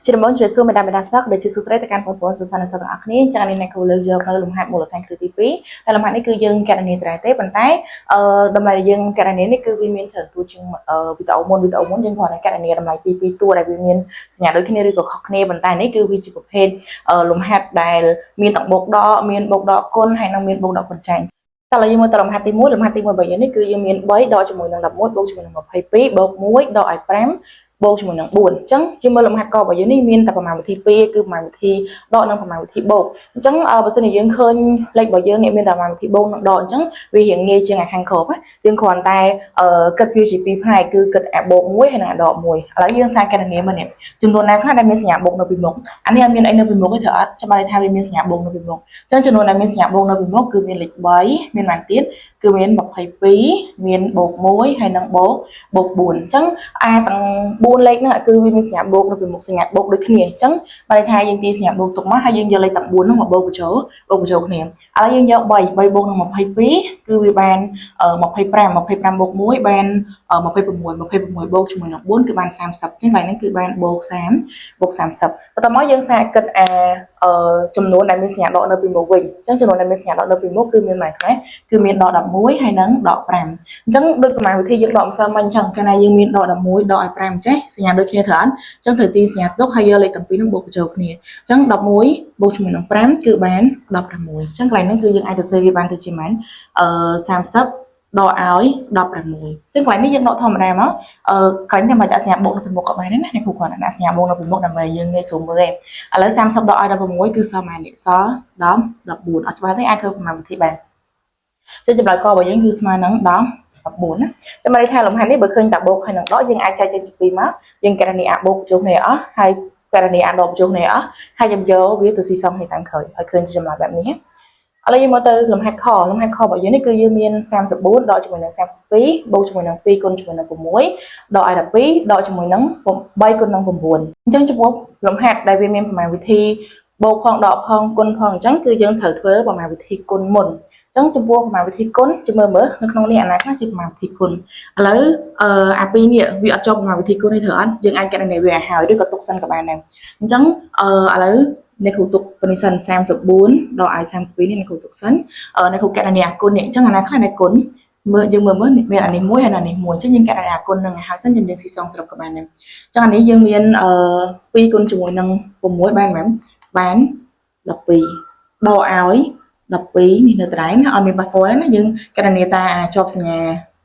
ជាដំបូងជ្រាបសួរមេដាបេដាសិស្សដែលជាសួស្តីទៅកាន់បងប្អូនសិស្សនិស្សិតទាំងអស់គ្នាចា៎នេះគូលើកយកនៅលំហាត់មូលដ្ឋានគ្រឹះទី2ហើយលំហាត់នេះគឺយើងកណនីត្រៃទេប៉ុន្តែតម្លៃយើងកណនីនេះគឺវាមានច្រើនតួជាងវីដេអូមុនយើងគ្រាន់តែកណនីតម្លៃពី2តួដែលវាមានសញ្ញាដូចគ្នាឬក៏ខុសគ្នាប៉ុន្តែនេះគឺវាជាប្រភេទលំហាត់ដែលមានទាំងបូកដកមានបូកដកគុណហើយនិងមានបូកដកគុណចាញ់តើយើងមើលទៅលំហាត់ទី1របស់យើងនេះគឺយើងមាន3ដកជាមួយនឹង11បូកជាមួយនឹង22បូក1ដកឲ្យ5បូកជាមួយនឹង4អញ្ចឹងយើងមើលលំហាត់ករបស់យើងនេះមានតែប្រមាណវិធី2គឺប្រមាណវិធីដកនិងប្រមាណវិធីបូកអញ្ចឹងបើសិនជាយើងឃើញលេខរបស់យើងនេះមានតែប្រមាណវិធីបូកនិងដកអញ្ចឹងវារៀងងាយជាងខាងក្រោមយើងគ្រាន់តែគិតវាជា2ផ្នែកគឺគិតអាបូក1ហើយនិងអាដក1ឥឡូវយើងសាកគណនាមើលនេះចំនួនណាខ្លះដែលមានសញ្ញាបូកនៅពីមុខអានេះអត់មានអីនៅពីមុខទេត្រូវអត់ចាំបាច់ថាវាមានសញ្ញាបូកនៅពីមុខអញ្ចឹងចំនួនដែលមានសញ្ញាបូកនៅពីមុខគឺមានលេខ3មានប៉ុន្មានទៀតគឺមាន22មានបូក1ហើយនិងបូក4អញ្ចឹងទាំង4លេខហ្នឹងគឺវាមានសញ្ញាបូកនៅពីមុខសញ្ញាបូកដូចគ្នាអញ្ចឹងបើថាយើងទាញសញ្ញាបូកទុកមកហើយយើងយកលេខទាំង4ហ្នឹងមកបូកបញ្ចូលគ្នាឥឡូវយើងយក3បូកនឹង22គឺវាបាន25បូក1បាន26បូកជាមួយនឹង4គឺបាន30អញ្ចឹងឡើងហ្នឹងគឺបានបូក30បន្តមកយើងសាកគិតចំនួនដែលមានសញ្ញាដកនៅពីមុខវិញអញ្ចឹងចំនួនដែលមានសញ្ញាដកនៅពីមុខគឺមានប៉ុន្មានខ្លះគឺមានដក11ហើយនិងដក5អញ្ចឹងដូចប្រមាណវិធីយើងដកម្សិលមិញអញ្ចឹងកាលណាយើងមានដក11ដកឲ្យ5ចេះសញ្ញាដូចគ្នាត្រូវអត់អញ្ចឹងត្រូវទីសញ្ញាទុកហើយយកលេខទាំងពីរហ្នឹងបូកបញ្ចូលគ្នាអញ្ចឹង11បូកជាមួយនឹង5គឺបាន16អញ្ចឹងកន្លែងហ្នឹងគឺយើងអាចទៅសេវាបានទៅជាម៉ាន30ដកឲ្យ16អញ្ចឹងកន្លែងនេះយើងដកធម្មតាមកកន្លែងនេះមិនដាក់សញ្ញាបូកនៅពីមុខក៏បានដែរណាអ្នកគ្រូគាត់ដាក់សញ្ញាបូកនៅពីមុខដើម្បីយើងងាយស្រួលមើលទេឥឡូវ30ដកឲ្យ16គឺសល់ប៉ុន្មាននេះសល់14អត់ច្បាស់ទេអាចធ្វើប្រមាណវិធីបានចឹងចម្លើយករបស់យើងគឺស្មើនឹង14ណាចាំន័យថាលំហាត់នេះបើឃើញតាបូកហើយនឹងដកយើងអាចចែកចេញជាពីរមកយើងករណីអាបូកបញ្ចូលគ្នាអស់ហើយករណីអាដកបញ្ចូលគ្នាអស់ហើយយើងយកវាទៅស៊ីសងគ្នាតាមក្រោយឲ្យឃើញចម្លើយបែបនេះឥឡូវយើងមកទៅលំហាត់ខរបស់យើងនេះគឺយើងមាន34ដកជាមួយនឹង32បូកជាមួយនឹង2គុណជាមួយនឹង6ដកឲ្យ12ដកជាមួយនឹង3គុណនឹង9អញ្ចឹងចំពោះលំហាត់ដែលវាមានប្រមាណវិធីបូកផងដកផងគុណផងអញ្ចឹងគឺយើងត្រូវធ្វើប្រមាណវិធីគុណមុនអញ្ចឹងចំពោះប្រមាណវិធីគុណជមើលនៅក្នុងនេះអាណាខ្លះជាប្រមាណវិធីគុណឥឡូវអាពីរនេះវាអត់ចប់ប្រមាណវិធីគុណនេះត្រូវអត់យើងអាចកណនាវាឲ្យហើយឬក៏ទុកសិនក៏បានដែរអញ្ចឹងឥឡូវអ្នកគ្រូទុកប៉ុនេះសិន34ដកឲ្យ32នេះអ្នកគ្រូទុកសិនអ្នកគ្រូកណនាអាគុណនេះអញ្ចឹងអាណាខ្លះនៃគុណមើលយើងមើលមានអានេះមួយហើយអានេះមួយអញ្ចឹងយើងកណនាអាគុណនឹងឲ្យហើយសិនយើងស៊ីសងសរុបក៏បានដែរអញ្ចឹងអានេះយើងមាន2គុណជាមួយនឹង6បានមែនបាន12ដកឲ្យ12នេះនៅត្រែងអត់មានប៉ះពាល់ណាយើងកណនាតាជាប់សញ្ញា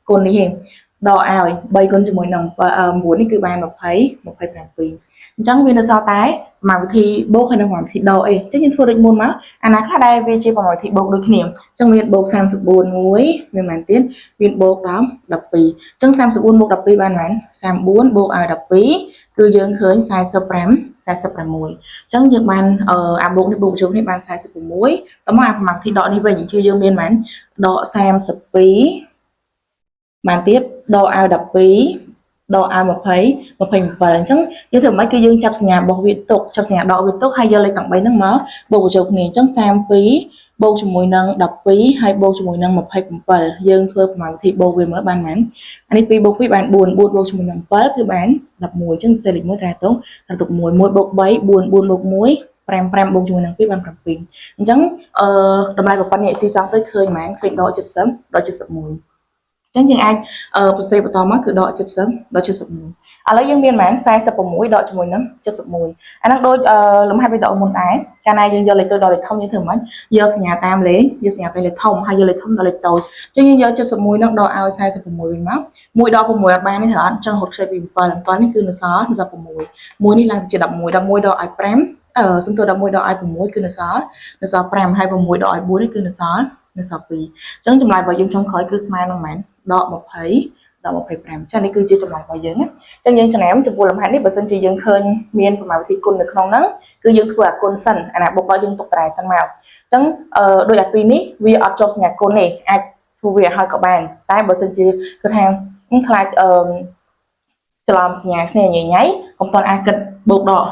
គុណនេះឯងដកឲ្យ3គុណជាមួយនឹង9នេះគឺបាន27អញ្ចឹងវានៅសល់តែប្រមាណវិធីបូកហើយនិងប្រមាណវិធីដកអីអញ្ចឹងយើងធ្វើដូចមុនមកអាណាខ្លះដែលវាជាប្រមាណវិធីបូកដូចគ្នាអញ្ចឹងមានបូក34មួយមានប៉ុន្មានទៀតមានបូកដល់12អញ្ចឹង34បូក12បានប៉ុន្មាន34បូកឲ្យ12គឺយើងឃើញ46អញ្ចឹងយើងបានអាបូកនេះបូកជុំនេះបាន46តមកអាប្រមាណវិធីដកនេះវិញគឺយើងមានប៉ុន្មានដក32បានទៀតដកឲ្យ12ដកឲ្យ27អញ្ចឹងយើងធ្វើម៉េចគឺយើងចាប់សញ្ញារបស់វាទុកចាប់សញ្ញាដកវាទុកហើយយកលេខទាំង3ហ្នឹងមកបូកបញ្ចូលគ្នាអញ្ចឹង32បូកជាមួយនឹង12ហើយបូកជាមួយនឹង27យើងធ្វើប្រមាណវិធីបូកវាមើលបានប៉ុន្មានអានេះ2បូក2បាន4បូកជាមួយនឹង7គឺបាន11អញ្ចឹងសេលេខ1តែទុក1បូក3 4បូក1 5បូកជាមួយនឹង2បាន7អញ្ចឹងតម្លៃប្រព័ន្ធនេះស៊ីសងទៅឃើញប៉ុន្មានឃើញដក70ដក71អញ្ចឹងយើងអាចប្រសេបន្តមកគឺដក70ដក71ឥឡូវយើងមានប៉ុន្មាន46ដកជាមួយនឹង71អាហ្នឹងដូចលំហាត់វីដេអូមុនដែរកាលណាយើងយកលេខតូចដល់លេខធំយើងធ្វើមិនយកសញ្ញាតាមលេខយកសញ្ញាទៅលេខធំហើយយកលេខធំដល់លេខតូចអញ្ចឹងយើងយក71ហ្នឹងដកឲ្យ46វិញមក1ដល់6អត់បានទេត្រូវអត់អញ្ចឹងរត់ខ្ចីពី7នេះគឺនៅសល់6 1នេះឡើងជា11 11ដកឲ្យ5សំទោស11ដកឲ្យ6គឺនៅសល់5ហើយ6ដកឲ្យ4នេះគឺនៅសល់2អញ្ចឹងចម្លើយរបស់យើងចុងក្រោយគឺស្មើនឹងប៉ុន្មានដក20ដក25ចា៎នេះគឺជាចម្លើយរបស់យើងណាអញ្ចឹងយើងចំណាំចំពោះលំហាត់នេះបើសិនជាយើងឃើញមានប្រមាណវិធីគុណនៅក្នុងហ្នឹងគឺយើងធ្វើអាគុណសិនអាណាបុកដល់យើងទុកត្រែសិនមកអញ្ចឹងដោយអាពីរនេះវាអត់ជាប់សញ្ញាគុណទេអាចធ្វើវាឲ្យក៏បានតែបើសិនជាគឺថាខ្លាចច្រឡំសញ្ញាគ្នាញ៉ៃកុំតន់អាចគិតបូកដក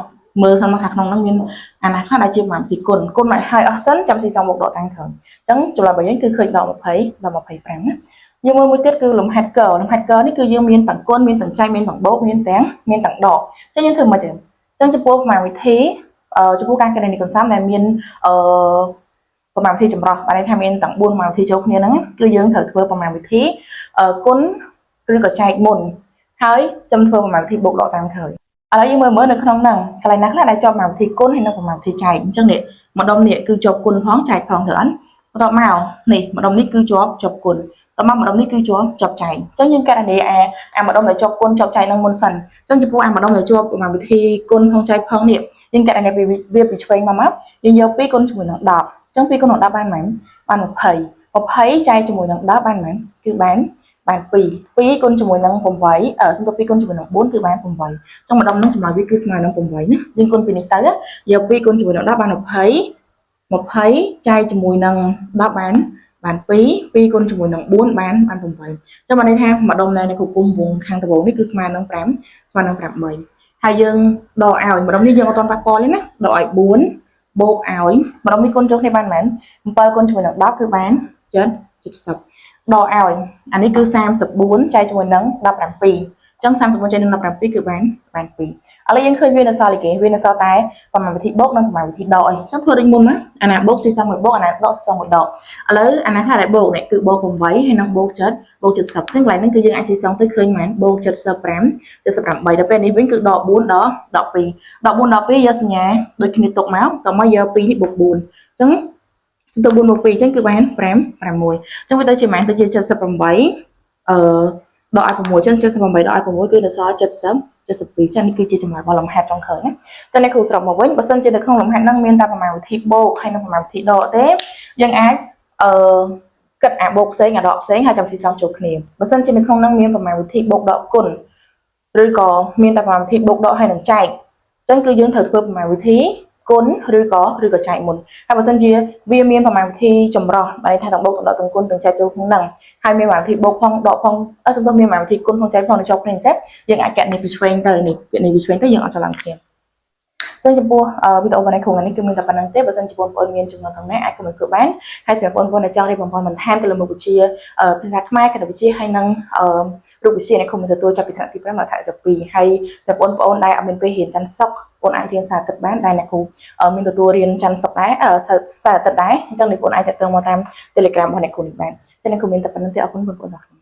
មើលសិនមកខាងក្នុងហ្នឹងមានអាណាខ្លះដែលជាប្រមាណវិធីគុណមកឲ្យអស់សិនចាំស៊ីសងបូកដកតាមក្រោយអញ្ចឹងចម្លើយរបស់យើងគឺឃើញដក20ដល់25ណាយើងមើលមួយទៀតគឺលំហាត់កនេះគឺយើងមានទាំងគុណមានទាំងចែកមានទាំងបូកមានទាំងដកអញ្ចឹងយើងធ្វើមិនទេ ចឹងចំពោះប្រមាណវិធីចំពោះការកណនីកន្សំដែលមានប្រមាណវិធីចម្រុះបានន័យថាមានទាំង4ប្រមាណវិធីចូលគ្នាហ្នឹងគឺយើងត្រូវធ្វើប្រមាណវិធីគុណឬក៏ចែកមុនហើយចាំធ្វើប្រមាណវិធីបូកដកតាមក្រោយឥឡូវយើងមើលនៅក្នុងហ្នឹងកន្លែងណាខ្លះដែលជាប់ប្រមាណវិធីគុណហើយនិងប្រមាណវិធីចែកអញ្ចឹងនេះម្ដុំនេះគឺជាប់គុណផងចែកផងទៅអត់បន្ទាប់មកនេះម្ដុំនេះគឺជាប់គុណតមកម្ដុំនេះគឺជាប់ចែកអញ្ចឹងយើងករណីអាម្ដុំដែលជាប់គុណជាប់ចែកនឹងមុនសិនអញ្ចឹងចំពោះអាម្ដុំដែលជាប់ប្រមាណវិធីគុណផងចែកផងនេះយើងករណីវាពីឆ្វេងមកយើងយក2គុណជាមួយនឹង10អញ្ចឹង2គុណនឹង10បានប៉ុន្មានបាន20ចែកជាមួយនឹង10បានប៉ុន្មានគឺបាន2គុណជាមួយនឹង8សំដៅ2គុណជាមួយនឹង4គឺបាន8អញ្ចឹងម្ដុំនឹងចម្លើយវាគឺស្មើនឹង8ណាយើងគុណពីនេះទៅយក2គុណជាមួយនឹង10បាន20ចែកជាមួយនឹង10បាន2គុណជាមួយនឹង4បាន8អញ្ចឹងបានន័យថាម្ដុំនៃគុំពុំវងខាងត្បូងនេះគឺស្មើនឹង5ស្មើនឹង8ហើយយើងដកឲ្យម្ដុំនេះយើងអត់ទាន់ប៉ះពាល់ទេណាដកឲ្យ4បូកឲ្យម្ដុំនេះគុណចុះគ្នាបានប៉ុន្មាន7គុណជាមួយនឹង10គឺបាន70ដកឲ្យអានេះគឺ34ចែកជាមួយនឹង17អញ្ចឹង34ចែកនឹង17គឺបាន2ឥឡូវយើងឃើញវានៅសល់អីគេវានៅសល់តែប្រមាណវិធីបូកនិងប្រមាណវិធីដកអីអញ្ចឹងធ្វើដូចមុនណាអាណាបូកស៊ីសងមួយបូកអាណាដកស៊ីសងមួយដកឥឡូវអាណាខ្លះដែលបូកនេះគឺបូក8ហើយនឹងបូក70អញ្ចឹងកន្លែងហ្នឹងគឺយើងអាចស៊ីសងទៅឃើញប៉ុន្មានបូក75 78ដល់ពេលនេះវិញគឺដក4ដល់12ដក4ដល់2យកសញ្ញាដូចគ្នាទុកមកតមកយក2នេះបូក4អញ្ចឹងសំទៅ4មក2អញ្ចឹងគឺបាន5 6អញ្ចឹងវាទៅជាប៉ុន្មានទៅជា78ដកឲ្យ6អញ្ចឹង78ដកឲ្យ6គឺនៅសល់72ចឹងនេះគឺជាចម្លើយរបស់លំហាត់ចុងក្រោយណាចឹងនេះគ្រូសរុបមកវិញបើសិនជានៅក្នុងលំហាត់ហ្នឹងមានតែប្រមាណវិធីបូកហើយនិងប្រមាណវិធីដកទេយើងអាចគិតអាបូកផ្សេងអាដកផ្សេងហើយចាំស៊ីសងចូលគ្នាបើសិនជានៅក្នុងហ្នឹងមានប្រមាណវិធីបូកដកគុណឬក៏មានតែប្រមាណវិធីបូកដកហើយនឹងចែកអញ្ចឹងគឺយើងត្រូវធ្វើប្រមាណវិធីគុណឬក៏ចែកមុនហើយបើសិនជាវាមានប្រមាណវិធីចម្រុះបែរថាទាំងបូកទាំងដកទាំងគុណទាំងចែកចូលក្នុងហ្នឹងហើយមានប្រមាណវិធីបូកផងដកផងសំដៅមានប្រមាណវិធីគុណផងចែកផងចូលគ្នាអញ្ចឹងយើងអាចកណនីពីឆ្វេងទៅនេះកណនីពីឆ្វេងទៅយើងអត់ច្រឡំគ្នាចឹងចំពោះវីដេអូរបស់នេះគឺមានតែប៉ុណ្្នឹងទេបើសិនជាបងប្អូនមានចំណុចខាងណាអាចខមមិនសួរបានហើយសម្រាប់បងប្អូនដែលចង់រៀនបំផុសបន្ថែមទៅលើមុខវិជ្ជាភាសាខ្មែរគណិតវិទ្យាហើយនិងរូបវិទ្យាអ្នកគ្រូមានទទួលចាប់ពីថ្នាក់ទី5ដល់ថ្នាក់ទី2ហើយសម្រាប់បងប្អូនដែលអត់មានពេលរៀនច័ន្ទសុក្របងអាចរៀនសារអាទិត្យបានដែលអ្នកគ្រូមានទទួលរៀនច័ន្ទសុក្រដែរសារអាទិត្យដែរអញ្ចឹងអ្នកបងអាចតាក់ទងមកតាម Telegram របស់អ្នកគ្រូនេះបានចឹងអ្នកគ្រូមានតែប៉ុណ្្នឹងទេអរគុណបងប្អូន